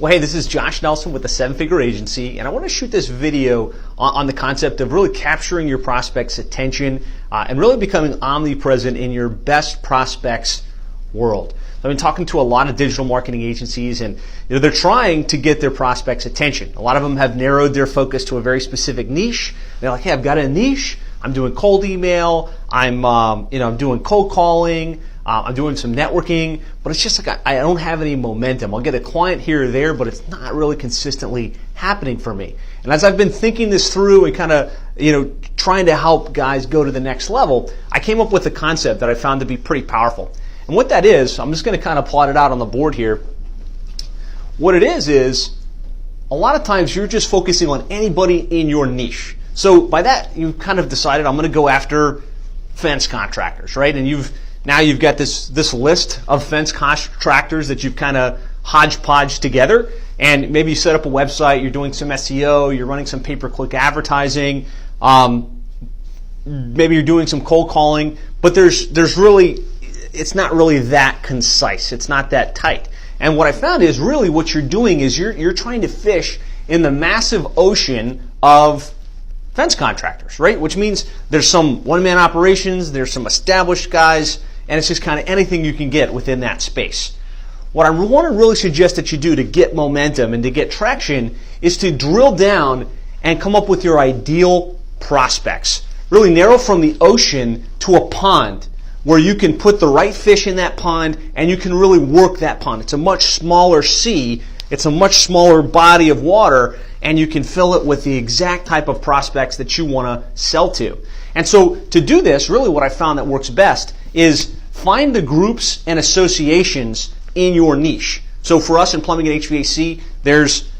Well, hey, this is Josh Nelson with the Seven Figure Agency, and I want to shoot this video on the concept of really capturing your prospects' attention and really becoming omnipresent in your best prospects' world. I've been talking to a lot of digital marketing agencies, and they're trying to get their prospects' attention. A lot of them have narrowed their focus to a very specific niche. They're like, hey, I've got a niche. I'm doing cold email. I'm doing cold calling. I'm doing some networking, but it's just like I don't have any momentum. I'll get a client here or there, but it's not really consistently happening for me. And as I've been thinking this through and kind of, trying to help guys go to the next level, I came up with a concept that I found to be pretty powerful. And what that is, I'm just going to kind of plot it out on the board here. What it is a lot of times you're just focusing on anybody in your niche. So by that, you've kind of decided I'm going to go after fence contractors, right? And now you've got this list of fence contractors that you've kind of hodgepodge together, and maybe you set up a website, you're doing some SEO, you're running some pay-per-click advertising, maybe you're doing some cold calling, but it's not really that concise. It's not that tight. And what I found is really what you're doing is you're trying to fish in the massive ocean of fence contractors, right? Which means there's some one-man operations, there's some established guys, and it's just kind of anything you can get within that space. What I want to really suggest that you do to get momentum and to get traction is to drill down and come up with your ideal prospects. Really narrow from the ocean to a pond where you can put the right fish in that pond and you can really work that pond. It's a much smaller sea, it's a much smaller body of water, and you can fill it with the exact type of prospects that you want to sell to. And so to do this, really what I found that works best is find the groups and associations in your niche. So for us in plumbing and HVAC, there's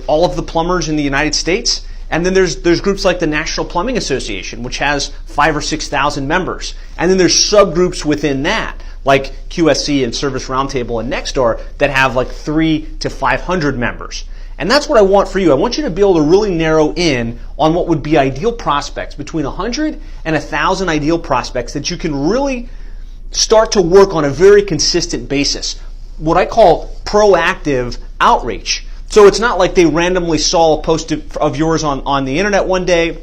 all of the plumbers in the United States, and then there's groups like the National Plumbing Association, which has 5,000 or 6,000 members. And then there's subgroups within that, like QSC and Service Roundtable and Nextdoor, that have like 300 to 500 members. And that's what I want for you. I want you to be able to really narrow in on what would be ideal prospects, between 100 and 1,000 ideal prospects that you can really start to work on a very consistent basis. What I call proactive outreach. So it's not like they randomly saw a post of yours on the internet one day, and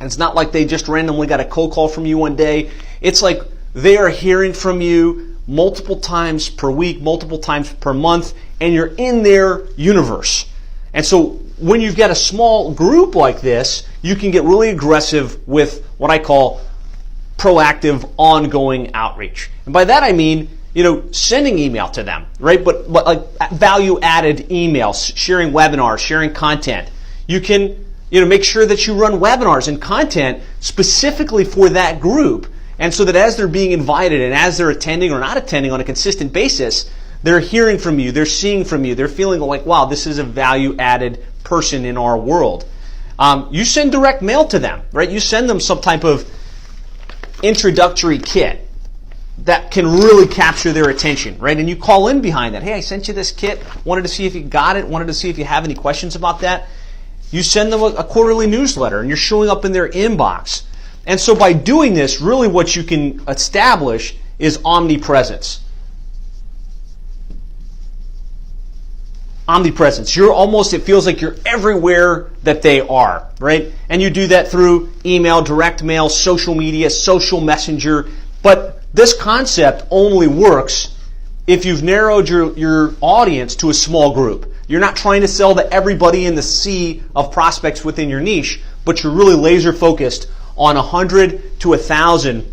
it's not like they just randomly got a cold call from you one day. It's like they are hearing from you multiple times per week, multiple times per month, and you're in their universe. And so when you've got a small group like this, you can get really aggressive with what I call proactive ongoing outreach. And by that I mean, sending email to them, right? But like value-added emails, sharing webinars, sharing content. You can, make sure that you run webinars and content specifically for that group. And so that as they're being invited and as they're attending or not attending on a consistent basis, they're hearing from you, they're seeing from you, they're feeling like, wow, this is a value-added person in our world. You send direct mail to them, right? You send them some type of introductory kit that can really capture their attention, right? And you call in behind that. Hey, I sent you this kit, wanted to see if you got it, wanted to see if you have any questions about that. You send them a quarterly newsletter, and you're showing up in their inbox. And so by doing this, really what you can establish is omnipresence. Omnipresence. It feels like you're everywhere that they are, right? And you do that through email, direct mail, social media, social messenger. But this concept only works if you've narrowed your audience to a small group. You're not trying to sell to everybody in the sea of prospects within your niche, but you're really laser focused on 100 to 1,000.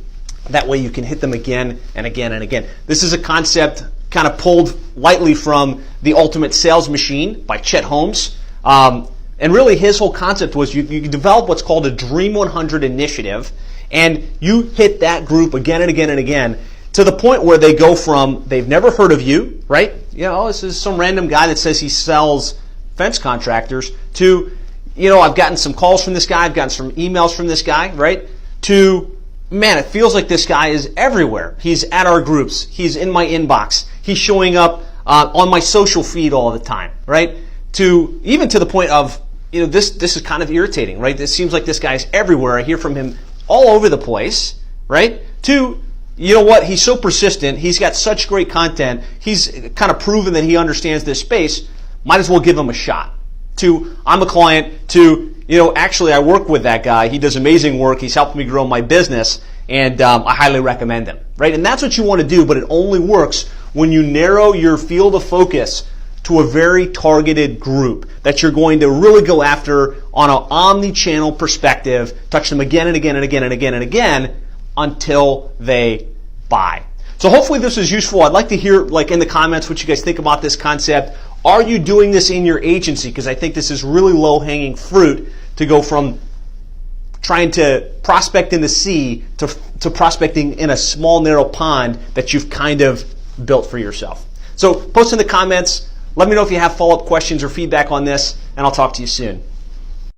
That way you can hit them again and again and again. This is a concept kind of pulled lightly from The Ultimate Sales Machine by Chet Holmes. And really his whole concept was you develop what's called a Dream 100 initiative, and you hit that group again and again and again to the point where they go from they've never heard of you, right? This is some random guy that says he sells fence contractors, to, I've gotten some calls from this guy, I've gotten some emails from this guy, right? To, man, it feels like this guy is everywhere. He's at our groups. He's in my inbox. He's showing up on my social feed all the time, right? To even to the point of, this is kind of irritating, right? It seems like this guy's everywhere. I hear from him all over the place, right? To, you know what, he's so persistent, he's got such great content, he's kind of proven that he understands this space, might as well give them a shot. To, I'm a client, to, actually I work with that guy. He does amazing work. He's helped me grow my business, and I highly recommend him, right? And that's what you want to do, but it only works when you narrow your field of focus to a very targeted group that you're going to really go after on an omni-channel perspective, touch them again and again and again and again and again until they buy. So hopefully this is useful. I'd like to hear, in the comments, what you guys think about this concept. Are you doing this in your agency? Because I think this is really low-hanging fruit to go from trying to prospect in the sea to prospecting in a small, narrow pond that you've kind of built for yourself. So post in the comments. Let me know if you have follow-up questions or feedback on this, and I'll talk to you soon.